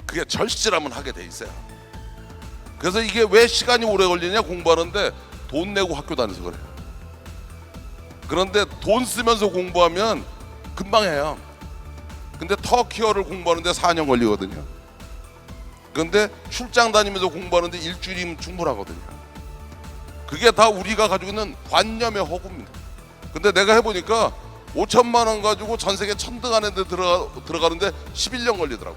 그게 절실하면 하게 돼 있어요. 그래서 이게 왜 시간이 오래 걸리냐, 공부하는데 돈 내고 학교 다녀서 그래요. 그런데 돈 쓰면서 공부하면 금방 해요. 근데 터키어를 공부하는데 4년 걸리거든요. 그런데 출장 다니면서 공부하는데 일주일이면 충분하거든요. 그게 다 우리가 가지고 있는 관념의 허구입니다. 근데 내가 해보니까 5천만 원 가지고 전 세계 천등 안에 들어가는데 11년 걸리더라고.